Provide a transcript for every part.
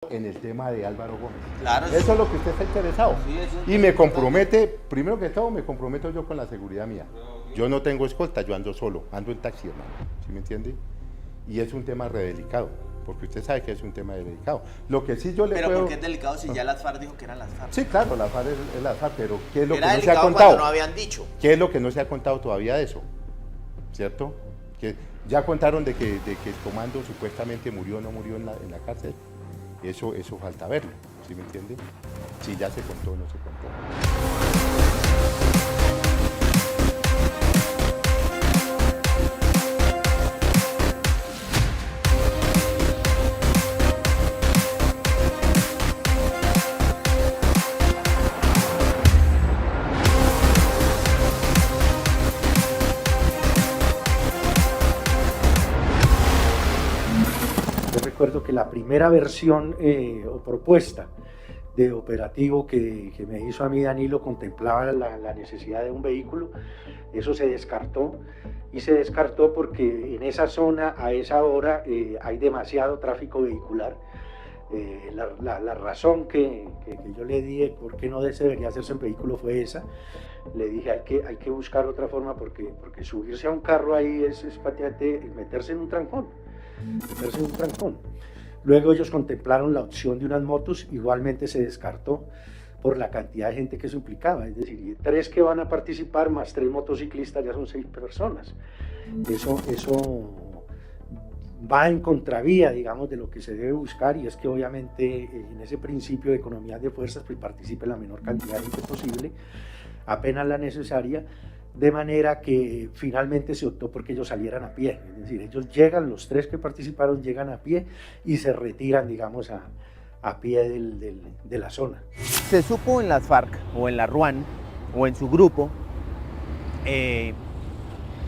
en el tema de Álvaro Gómez. Claro, Eso sí. es lo que usted está interesado. Sí, eso Y me compromete, primero que todo, me comprometo yo con la seguridad mía. Yo no tengo escolta, yo ando solo, ando en taxi, hermano. ¿Sí me entiende? Y es un tema re delicado, porque usted sabe que es un tema delicado. Lo que sí yo le Pero puedo... ¿por qué es delicado si ya las FARC dijo que eran las FARC? Sí, claro, la FARC es la FARC, pero ¿qué es lo Era que no se ha delicado contado? cuando no habían dicho. ¿Qué es lo que no se ha contado todavía de eso? ¿Cierto? Que ya contaron de que el comando supuestamente murió o no murió en la cárcel. Eso falta verlo, ¿sí me entiende? Si ya se contó o no se contó. Yo recuerdo que la primera versión o propuesta de operativo que me hizo a mí Danilo contemplaba la necesidad de un vehículo. Eso se descartó, y se descartó porque en esa zona a esa hora hay demasiado tráfico vehicular. La razón que yo le di por qué no debería hacerse en vehículo fue esa. Le dije hay que buscar otra forma porque subirse a un carro ahí es prácticamente meterse en un trancón. Luego ellos contemplaron la opción de unas motos, igualmente se descartó por la cantidad de gente que eso implicaba, es decir, 3 que van a participar más 3 motociclistas ya son 6 personas. Eso va en contravía, digamos, de lo que se debe buscar, y es que obviamente en ese principio de economías de fuerzas pues participe la menor cantidad de gente posible, apenas la necesaria, de manera que finalmente se optó porque ellos salieran a pie, es decir, ellos llegan, los 3 que participaron llegan a pie y se retiran, digamos, a pie de la zona. Se supo en las FARC o en la RUAN o en su grupo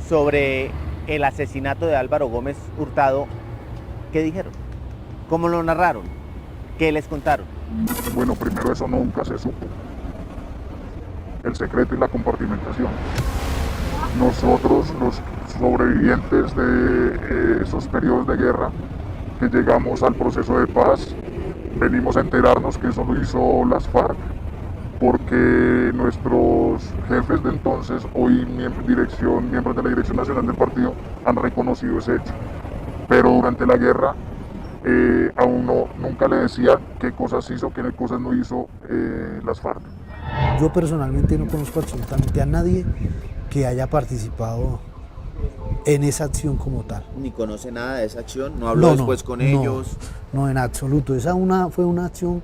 sobre el asesinato de Álvaro Gómez Hurtado. ¿Qué dijeron? ¿Cómo lo narraron? ¿Qué les contaron? Bueno, primero eso nunca se supo. El secreto y la compartimentación. Nosotros, los sobrevivientes de esos periodos de guerra, que llegamos al proceso de paz, venimos a enterarnos que eso lo hizo las FARC, porque nuestros jefes de entonces, hoy miembros de la Dirección Nacional del Partido, han reconocido ese hecho. Pero durante la guerra, a uno nunca le decían qué cosas hizo, qué cosas no hizo las FARC. Yo personalmente no conozco absolutamente a nadie que haya participado en esa acción como tal. ¿Ni conoce nada de esa acción? ¿No habló después con ellos? No, en absoluto. Fue una acción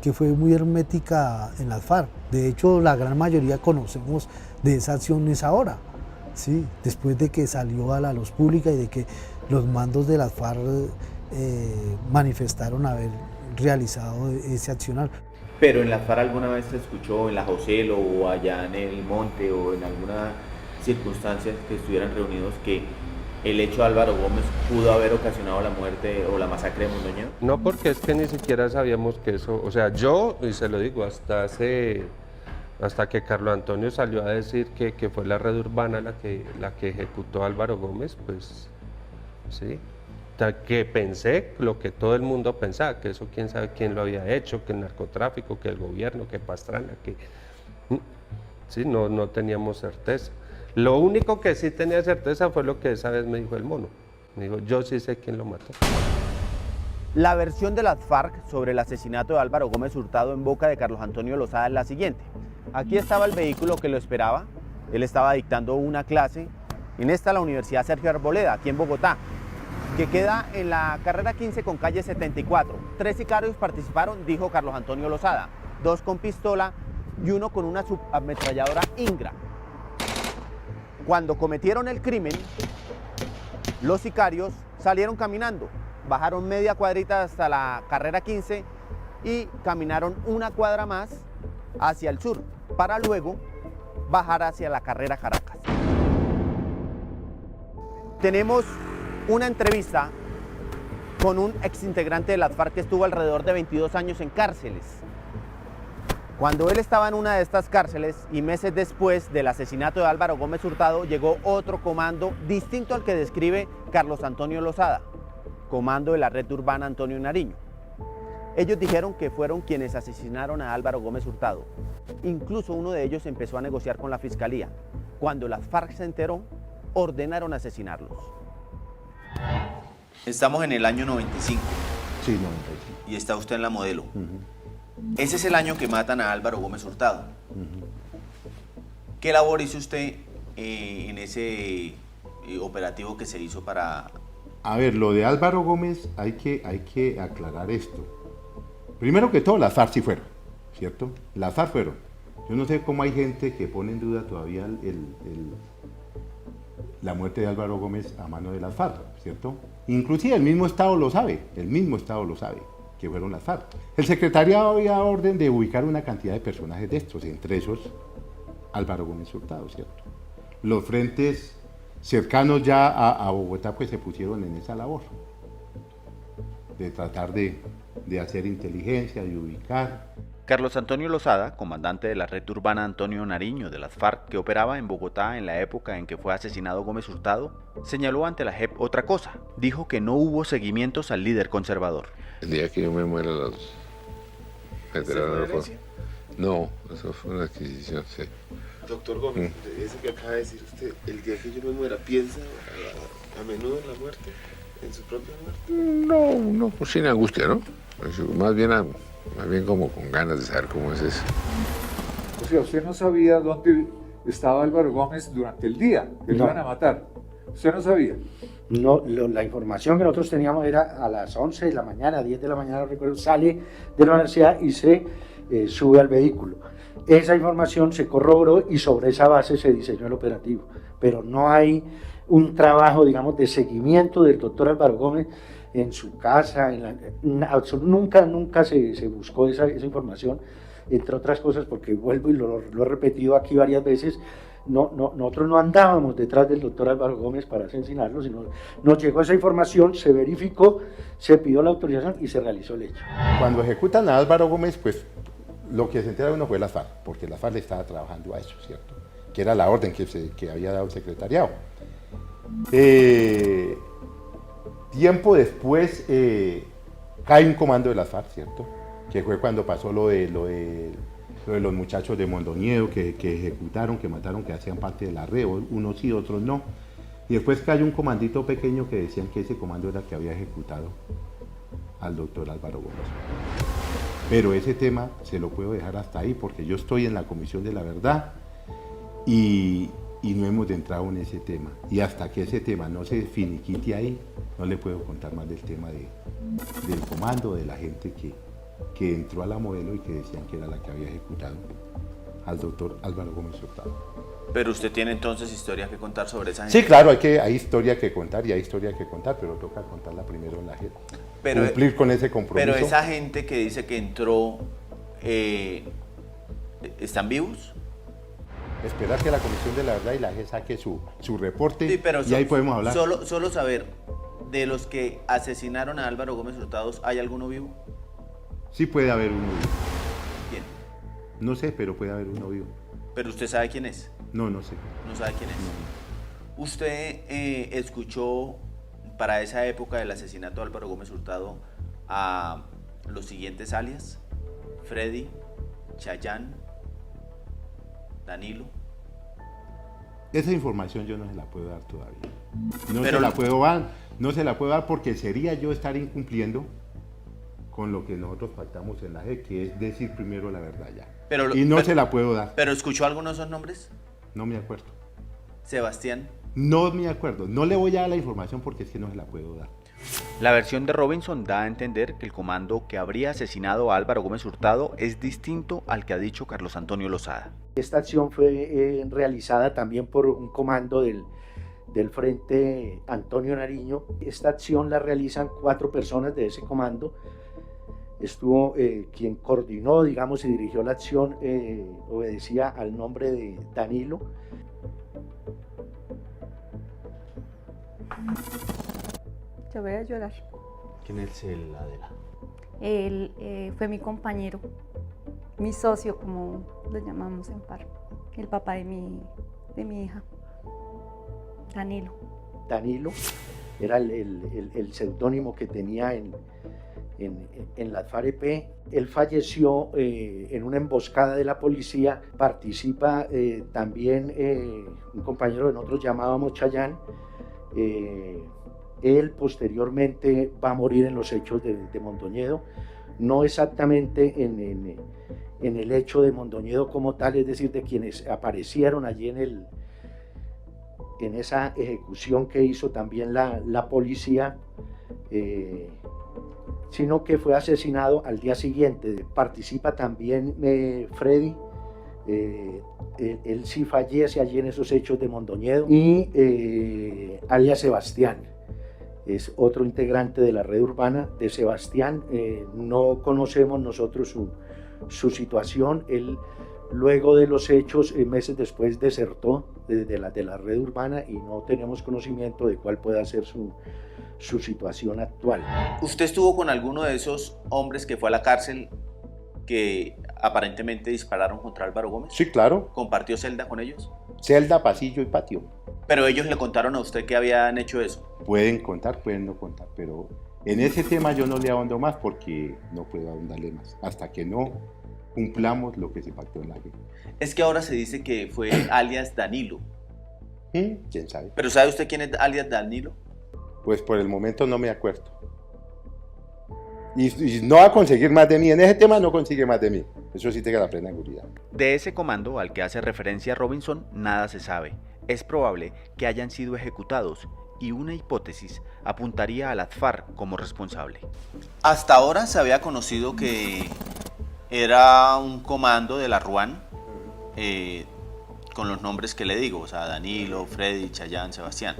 que fue muy hermética en las FARC. De hecho, la gran mayoría conocemos de esa acción es ahora, ¿sí? Después de que salió a la luz pública y de que los mandos de las FARC manifestaron haber realizado ese accionar. Pero en las FARC alguna vez se escuchó en la Joselo o allá en el monte o en alguna circunstancia que estuvieran reunidos que el hecho de Álvaro Gómez pudo haber ocasionado la muerte o la masacre de Mondoñedo? No, porque es que ni siquiera sabíamos que eso, o sea, yo, y se lo digo, hasta que Carlos Antonio salió a decir que fue la red urbana la que ejecutó a Álvaro Gómez, pues sí, que pensé lo que todo el mundo pensaba, que eso quién sabe quién lo había hecho, que el narcotráfico, que el gobierno, que Pastrana, que sí, no teníamos certeza. Lo único que sí tenía certeza fue lo que esa vez me dijo el mono. Me dijo, yo sí sé quién lo mató. La versión de las FARC sobre el asesinato de Álvaro Gómez Hurtado en boca de Carlos Antonio Lozada es la siguiente. Aquí estaba el vehículo que lo esperaba, él estaba dictando una clase en la Universidad Sergio Arboleda, aquí en Bogotá, que queda en la carrera 15 con calle 74. 3 sicarios participaron, dijo Carlos Antonio Lozada, 2 con pistola y 1 con una subametralladora Ingra. Cuando cometieron el crimen, los sicarios salieron caminando, bajaron media cuadrita hasta la carrera 15 y caminaron 1 cuadra más hacia el sur, para luego bajar hacia la carrera Caracas. Tenemos una entrevista con un exintegrante de las FARC que estuvo alrededor de 22 años en cárceles. Cuando él estaba en una de estas cárceles y meses después del asesinato de Álvaro Gómez Hurtado, llegó otro comando distinto al que describe Carlos Antonio Lozada, comando de la red urbana Antonio Nariño. Ellos dijeron que fueron quienes asesinaron a Álvaro Gómez Hurtado. Incluso uno de ellos empezó a negociar con la fiscalía. Cuando las FARC se enteró, ordenaron asesinarlos. Estamos en el año 95 Sí, 95. y está usted en la Modelo. Ujú, Ese es el año que matan a Álvaro Gómez Hurtado. ujú. ¿Qué labor hizo usted en ese operativo que se hizo para... A ver, lo de Álvaro Gómez hay que aclarar esto. Primero que todo, las FARC sí fueron, ¿cierto? Las FARC fueron. Yo no sé cómo hay gente que pone en duda todavía la muerte de Álvaro Gómez a mano de las FARC, ¿cierto? Inclusive el mismo Estado lo sabe, que fueron las FARC. El secretariado había orden de ubicar una cantidad de personajes de estos, entre esos Álvaro Gómez Hurtado, ¿cierto? Los frentes cercanos ya a Bogotá pues se pusieron en esa labor de tratar de hacer inteligencia, de ubicar. Carlos Antonio Lozada, comandante de la red urbana Antonio Nariño de las FARC, que operaba en Bogotá en la época en que fue asesinado Gómez Hurtado, señaló ante la JEP otra cosa. Dijo que no hubo seguimientos al líder conservador. El día que yo me muera, los veteranos... No, eso fue una adquisición, sí. Doctor Gómez, ese que acaba de decir usted, el día que yo me muera, ¿piensa a menudo en la muerte? ¿En su propia muerte? No, pues sin angustia, ¿no? Pues, más bien como con ganas de saber cómo es eso. O sea, usted no sabía dónde estaba Álvaro Gómez durante el día que lo iban a matar. ¿Usted no sabía? No, la información que nosotros teníamos era a las 11 de la mañana, 10 de la mañana, no recuerdo, sale de la universidad y se sube al vehículo. Esa información se corroboró y sobre esa base se diseñó el operativo. Pero no hay un trabajo, digamos, de seguimiento del doctor Álvaro Gómez en su casa, nunca se buscó esa información, entre otras cosas porque vuelvo y lo he repetido aquí varias veces, nosotros no andábamos detrás del doctor Álvaro Gómez para asesinarlo, sino nos llegó esa información, se verificó, se pidió la autorización y se realizó el hecho. Cuando ejecutan a Álvaro Gómez, pues lo que se entera uno fue la FARC, porque la FARC le estaba trabajando a eso, ¿cierto? Que era la orden que había dado el secretariado. Tiempo después cae un comando de las FARC, ¿cierto? Que fue cuando pasó lo de los muchachos de Mondoñedo que ejecutaron, que mataron, que hacían parte de la red, unos sí, otros no. Y después cayó un comandito pequeño que decían que ese comando era el que había ejecutado al doctor Álvaro Gómez. Pero ese tema se lo puedo dejar hasta ahí porque yo estoy en la Comisión de la Verdad y no hemos entrado en ese tema. Y hasta que ese tema no se finiquite ahí, no le puedo contar más del tema del comando, de la gente que entró a la Modelo y que decían que era la que había ejecutado al doctor Álvaro Gómez Hurtado. Pero usted tiene entonces historia que contar sobre esa gente. Sí, claro, hay historia que contar y hay historia que contar, pero toca contarla primero en la gente. Cumplir con ese compromiso. Pero esa gente que dice que entró, ¿están vivos? Esperar que la Comisión de la Verdad y la JEP saque su reporte Sí, pero y ahí podemos hablar. Solo saber, de los que asesinaron a Álvaro Gómez Hurtado, ¿hay alguno vivo? Sí puede haber uno vivo. ¿Quién? No sé, pero puede haber uno vivo. ¿Pero usted sabe quién es? No sé. ¿No sabe quién es? ¿Usted escuchó para esa época del asesinato de Álvaro Gómez Hurtado a los siguientes alias? Freddy, Chayán, Danilo. Esa información yo no se la puedo dar todavía. No se la puedo dar porque sería yo estar incumpliendo con lo que nosotros pactamos en la JEP, que es decir primero la verdad ya. Se la puedo dar. ¿Pero escuchó alguno de esos nombres? No me acuerdo. Sebastián. No me acuerdo. No le voy a dar la información porque es que no se la puedo dar. La versión de Robinson da a entender que el comando que habría asesinado a Álvaro Gómez Hurtado es distinto al que ha dicho Carlos Antonio Lozada. Esta acción fue realizada también por un comando del Frente Antonio Nariño. Esta acción la realizan 4 personas de ese comando. Estuvo quien coordinó, digamos, y dirigió la acción, obedecía al nombre de Danilo. Yo voy a llorar. ¿Quién es el Adela? Él fue mi compañero, mi socio, como lo llamamos en FARC, el papá de mi hija, Danilo. Danilo era el seudónimo que tenía en en la FAREP. Él falleció en una emboscada de la policía. Participa también un compañero que nosotros llamábamos Chayán. Él posteriormente va a morir en los hechos de Mondoñedo, no exactamente en el hecho de Mondoñedo como tal, es decir, de quienes aparecieron allí en esa ejecución que hizo también la policía, sino que fue asesinado al día siguiente. Participa también Freddy, él sí fallece allí en esos hechos de Mondoñedo, y alias Sebastián. Es otro integrante de la red urbana de Sebastián. No conocemos nosotros su situación. Él, luego de los hechos, meses después desertó de la red urbana y no tenemos conocimiento de cuál pueda ser su situación actual. ¿Usted estuvo con alguno de esos hombres que fue a la cárcel que aparentemente dispararon contra Álvaro Gómez? Sí, claro. ¿Compartió celda con ellos? Celda, pasillo y patio. Pero ellos le contaron a usted que habían hecho eso. Pueden contar, pueden no contar, pero en ese tema yo no le ahondo más porque no puedo ahondarle más, hasta que no cumplamos lo que se pactó en la ley. Es que ahora se dice que fue alias Danilo. ¿Quién sabe? ¿Pero sabe usted quién es alias Danilo? Pues por el momento no me acuerdo. Y no va a conseguir más de mí, en ese tema no consigue más de mí. Eso sí tenga la plena seguridad. De ese comando al que hace referencia Robinson, nada se sabe. Es probable que hayan sido ejecutados y una hipótesis apuntaría a las FARC como responsable. Hasta ahora se había conocido que era un comando de la RUAN con los nombres que le digo, o sea, Danilo, Freddy, Chayán, Sebastián.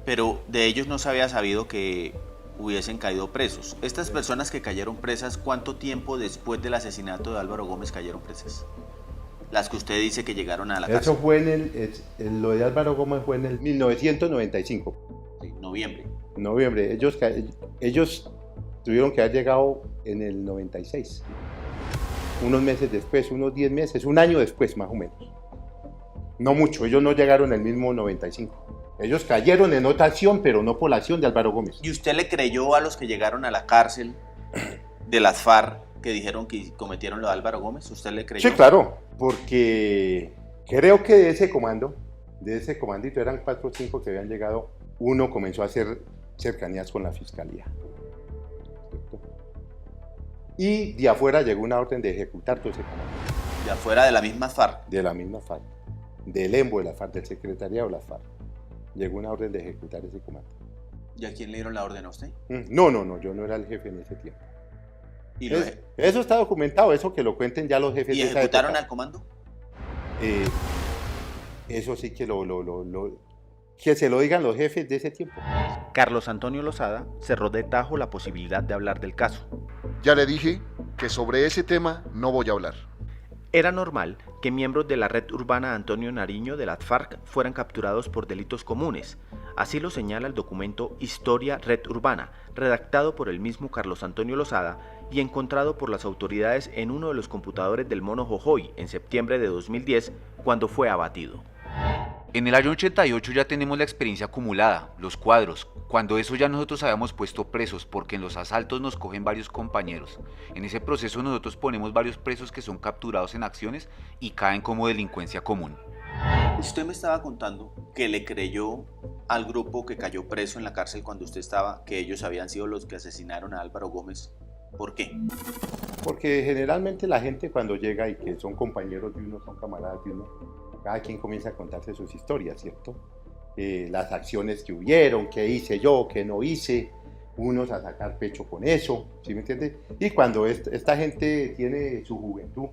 Pero de ellos no se había sabido que hubiesen caído presos. Estas personas que cayeron presas, ¿cuánto tiempo después del asesinato de Álvaro Gómez cayeron presas? Las que usted dice que llegaron a la cárcel. Eso fue lo de Álvaro Gómez fue en el 1995. Sí, noviembre. Noviembre. Ellos tuvieron que haber llegado en el 96. Unos meses después, unos 10 meses, un año después más o menos. No mucho, ellos no llegaron en el mismo 95. Ellos cayeron en otra acción, pero no por la acción de Álvaro Gómez. ¿Y usted le creyó a los que llegaron a la cárcel de las FARC que dijeron que cometieron lo de Álvaro Gómez? ¿Usted le creyó? Sí, claro, porque creo que de ese comandito, eran 4 o 5 que habían llegado, uno comenzó a hacer cercanías con la fiscalía. ¿Cierto? Y de afuera llegó una orden de ejecutar todo ese comando. ¿De afuera de la misma FARC? De la misma FARC, del EMBO de la FARC, del secretariado de la FARC. Llegó una orden de ejecutar ese comando. ¿Y a quién le dieron la orden a usted? No, yo no era el jefe en ese tiempo. Eso está documentado, eso que lo cuenten ya los jefes de esa época. ¿Y ejecutaron al comando? Eso sí que que se lo digan los jefes de ese tiempo. Carlos Antonio Lozada cerró de tajo la posibilidad de hablar del caso. Ya le dije que sobre ese tema no voy a hablar. Era normal que miembros de la red urbana Antonio Nariño de las FARC fueran capturados por delitos comunes. Así lo señala el documento Historia Red Urbana, redactado por el mismo Carlos Antonio Lozada y encontrado por las autoridades en uno de los computadores del Mono Jojoy en septiembre de 2010, cuando fue abatido. En el año 88 ya tenemos la experiencia acumulada, los cuadros. Cuando eso ya nosotros habíamos puesto presos, porque en los asaltos nos cogen varios compañeros. En ese proceso nosotros ponemos varios presos que son capturados en acciones y caen como delincuencia común. Usted me estaba contando que le creyó al grupo que cayó preso en la cárcel cuando usted estaba, que ellos habían sido los que asesinaron a Álvaro Gómez. ¿Por qué? Porque generalmente la gente cuando llega y que son compañeros de uno, son camaradas de uno, cada quien comienza a contarse sus historias, ¿cierto? Las acciones que hubieron, qué hice yo, qué no hice, unos a sacar pecho con eso, ¿sí me entiende? Y cuando esta gente tiene su juventud,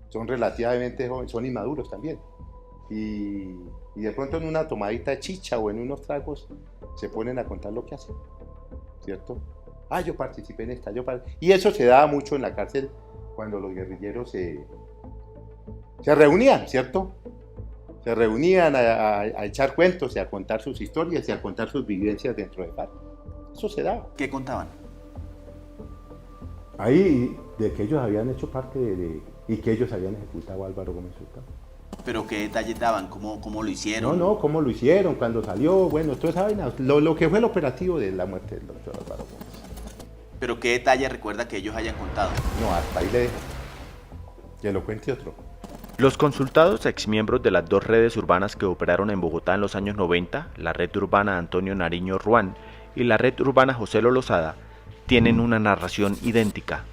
son relativamente jóvenes, son inmaduros también. Y de pronto en una tomadita de chicha o en unos tragos se ponen a contar lo que hacen, ¿cierto? Yo participé en esta, y eso se daba mucho en la cárcel cuando los guerrilleros se reunían, ¿cierto? Se reunían a echar cuentos y a contar sus historias y a contar sus vivencias dentro de FARC. Eso se daba. ¿Qué contaban? Ahí, de que ellos habían hecho parte y que ellos habían ejecutado a Álvaro Gómez Hurtado. ¿Pero qué detalles daban? ¿Cómo lo hicieron? No, cómo lo hicieron, cuando salió, bueno, toda esa vaina, lo que fue el operativo de la muerte del doctor Álvaro Gómez. ¿Pero qué detalles recuerda que ellos hayan contado? No, hasta ahí le dejo. Que lo cuente otro. Los consultados exmiembros de las dos redes urbanas que operaron en Bogotá en los años 90, la red urbana Antonio Nariño Ruán y la red urbana José Lozada, tienen una narración idéntica.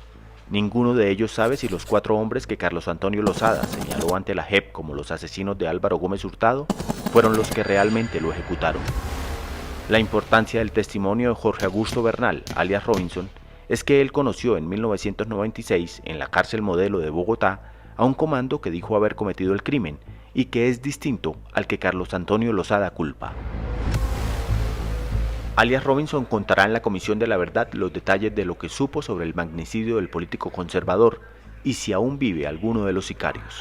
Ninguno de ellos sabe si los 4 hombres que Carlos Antonio Lozada señaló ante la JEP como los asesinos de Álvaro Gómez Hurtado fueron los que realmente lo ejecutaron. La importancia del testimonio de Jorge Augusto Bernal, alias Robinson, es que él conoció en 1996, en la cárcel Modelo de Bogotá, a un comando que dijo haber cometido el crimen y que es distinto al que Carlos Antonio Lozada culpa. Alias Robinson contará en la Comisión de la Verdad los detalles de lo que supo sobre el magnicidio del político conservador y si aún vive alguno de los sicarios.